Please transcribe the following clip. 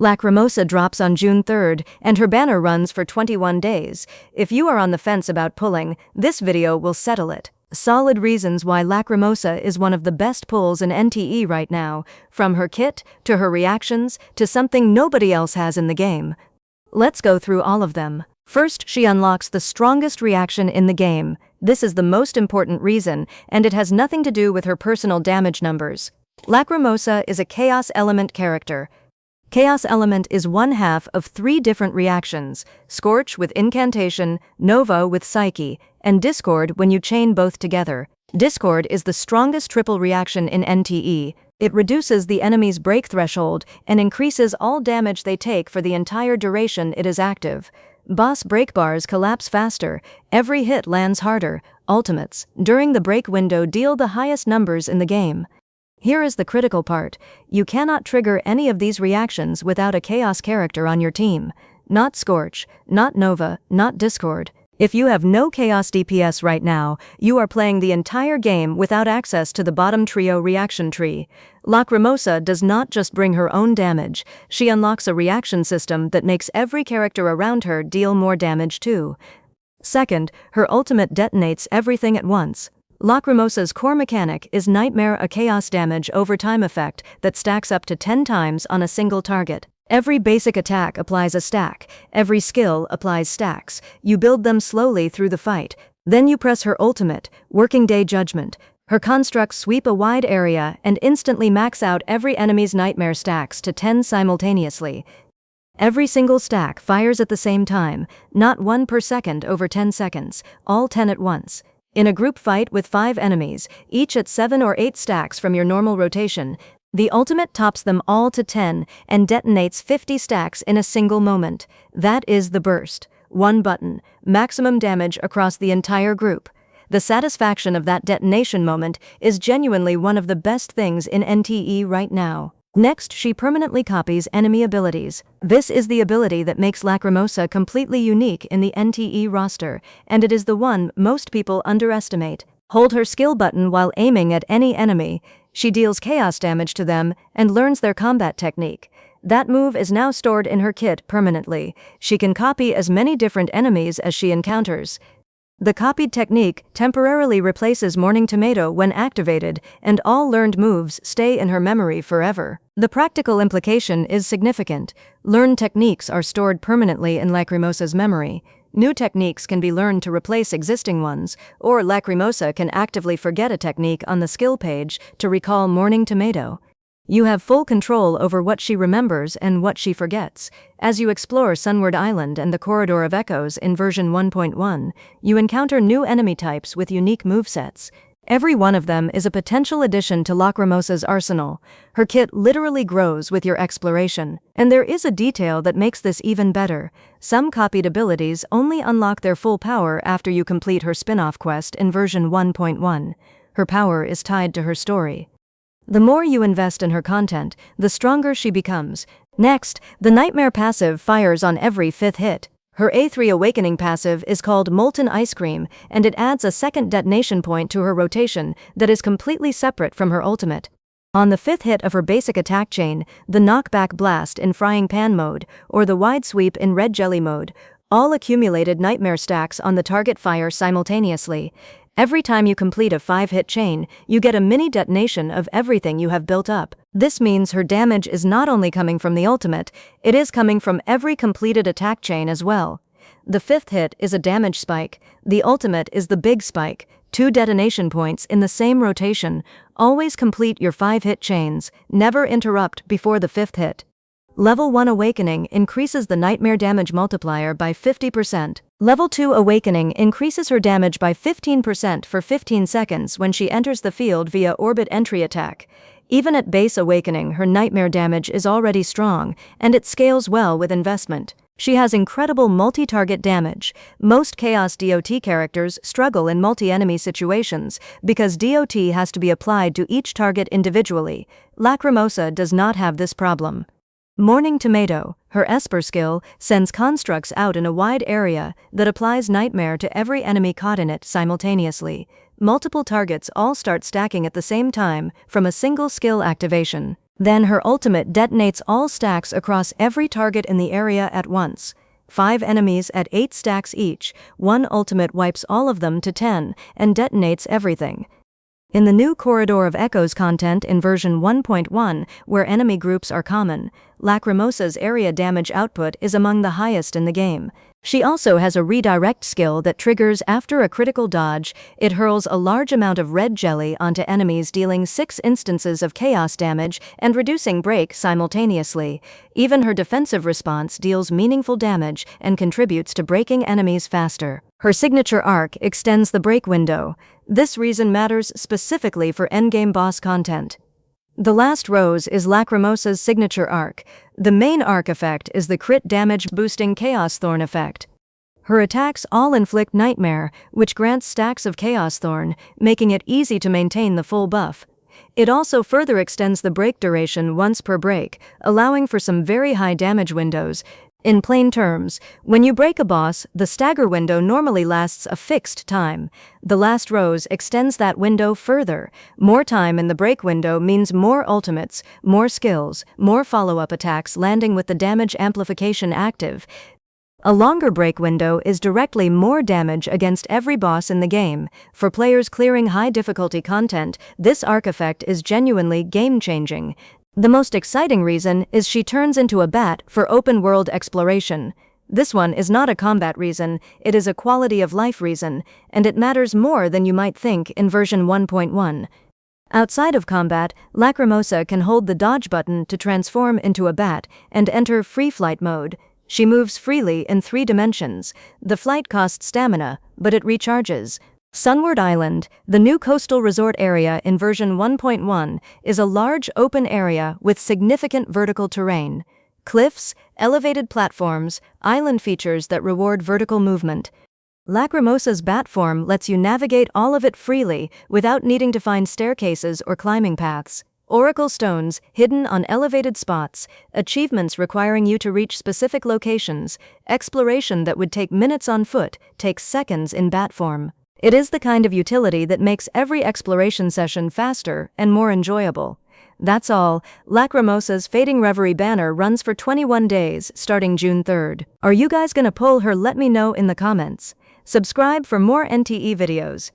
Lacrimosa drops on June 3rd, and her banner runs for 21 days. If you are on the fence about pulling, this video will settle it. Solid reasons why Lacrimosa is one of the best pulls in NTE right now, from her kit, to her reactions, to something nobody else has in the game. Let's go through all of them. First, she unlocks the strongest reaction in the game. This is the most important reason, and it has nothing to do with her personal damage numbers. Lacrimosa is a Chaos Element character. Chaos Element is one half of 3 different reactions: Scorch with Incantation, Nova with Psyche, and Discord when you chain both together. Discord is the strongest triple reaction in NTE. It reduces the enemy's break threshold and increases all damage they take for the entire duration it is active. Boss break bars collapse faster, every hit lands harder. Ultimates, during the break window, deal the highest numbers in the game. Here is the critical part: you cannot trigger any of these reactions without a Chaos character on your team. Not Scorch, not Nova, not Discord. If you have no Chaos DPS right now, you are playing the entire game without access to the bottom trio reaction tree. Lacrimosa does not just bring her own damage, she unlocks a reaction system that makes every character around her deal more damage too. Second, her ultimate detonates everything at once. Lacrimosa's core mechanic is Nightmare, a chaos damage over time effect that stacks up to 10 times on a single target. Every basic attack applies a stack, every skill applies stacks. You build them slowly through the fight. Then you press her ultimate, Working Day Judgment. Her constructs sweep a wide area and instantly max out every enemy's nightmare stacks to 10 simultaneously. Every single stack fires at the same time, not one per second over 10 seconds, all 10 at once. In a group fight with 5 enemies, each at 7 or 8 stacks from your normal rotation, the ultimate tops them all to 10 and detonates 50 stacks in a single moment. That is the burst. One button, maximum damage across the entire group. The satisfaction of that detonation moment is genuinely one of the best things in NTE right now. Next, she permanently copies enemy abilities. This is the ability that makes Lacrimosa completely unique in the NTE roster, and it is the one most people underestimate. Hold her skill button while aiming at any enemy. She deals chaos damage to them and learns their combat technique. That move is now stored in her kit permanently. She can copy as many different enemies as she encounters. The copied technique temporarily replaces Morning Tomato when activated, and all learned moves stay in her memory forever. The practical implication is significant. Learned techniques are stored permanently in Lacrimosa's memory. New techniques can be learned to replace existing ones, or Lacrimosa can actively forget a technique on the skill page to recall Morning Tomato. You have full control over what she remembers and what she forgets. As you explore Sunward Island and the Corridor of Echoes in version 1.1, you encounter new enemy types with unique movesets. Every one of them is a potential addition to Lacrimosa's arsenal. Her kit literally grows with your exploration. And there is a detail that makes this even better. Some copied abilities only unlock their full power after you complete her spin-off quest in version 1.1. Her power is tied to her story. The more you invest in her content, the stronger she becomes. Next, the Nightmare passive fires on every 5th hit. Her A3 Awakening passive is called Molten Ice Cream, and it adds a second detonation point to her rotation that is completely separate from her ultimate. On the 5th hit of her basic attack chain, the Knockback Blast in Frying Pan mode, or the Wide Sweep in Red Jelly mode, all accumulated nightmare stacks on the target fire simultaneously. Every time you complete a 5-hit chain, you get a mini detonation of everything you have built up. This means her damage is not only coming from the ultimate, it is coming from every completed attack chain as well. The 5th hit is a damage spike. The ultimate is the big spike. 2 detonation points in the same rotation. Always complete your 5-hit chains. Never interrupt before the 5th hit. Level 1 Awakening increases the nightmare damage multiplier by 50%. Level 2 Awakening increases her damage by 15% for 15 seconds when she enters the field via orbit entry attack. Even at base Awakening, her nightmare damage is already strong, and it scales well with investment. She has incredible multi-target damage. Most Chaos DOT characters struggle in multi-enemy situations because DOT has to be applied to each target individually. Lacrimosa does not have this problem. Morning Tomato, her Esper skill, sends constructs out in a wide area that applies Nightmare to every enemy caught in it simultaneously. Multiple targets all start stacking at the same time from a single skill activation. Then her ultimate detonates all stacks across every target in the area at once. 5 enemies at 8 stacks each, one ultimate wipes all of them to 10 and detonates everything. In the new Corridor of Echoes content in version 1.1, where enemy groups are common, Lacrimosa's area damage output is among the highest in the game. She also has a redirect skill that triggers after a critical dodge. It hurls a large amount of red jelly onto enemies, dealing 6 instances of chaos damage and reducing break simultaneously. Even her defensive response deals meaningful damage and contributes to breaking enemies faster. Her signature arc extends the break window. This reason matters specifically for endgame boss content. The Last Rose is Lacrimosa's signature arc. The main arc effect is the crit damage boosting Chaos Thorn effect. Her attacks all inflict Nightmare, which grants stacks of Chaos Thorn, making it easy to maintain the full buff. It also further extends the break duration once per break, allowing for some very high damage windows. In plain terms, when you break a boss, the stagger window normally lasts a fixed time. The Last Rose extends that window further. More time in the break window means more ultimates, more skills, more follow-up attacks landing with the damage amplification active. A longer break window is directly more damage against every boss in the game. For players clearing high difficulty content, this arc effect is genuinely game-changing. The most exciting reason is she turns into a bat for open-world exploration. This one is not a combat reason, it is a quality-of-life reason, and it matters more than you might think in version 1.1. Outside of combat, Lacrimosa can hold the dodge button to transform into a bat and enter free flight mode. She moves freely in 3 dimensions. The flight costs stamina, but it recharges. Sunward Island, the new coastal resort area in version 1.1, is a large open area with significant vertical terrain. Cliffs, elevated platforms, island features that reward vertical movement. Lacrimosa's bat form lets you navigate all of it freely without needing to find staircases or climbing paths. Oracle stones hidden on elevated spots, achievements requiring you to reach specific locations, exploration that would take minutes on foot takes seconds in bat form. It is the kind of utility that makes every exploration session faster and more enjoyable. That's all. Lacrimosa's Fading Reverie banner runs for 21 days, starting June 3rd. Are you guys gonna pull her? Let me know in the comments. Subscribe for more NTE videos.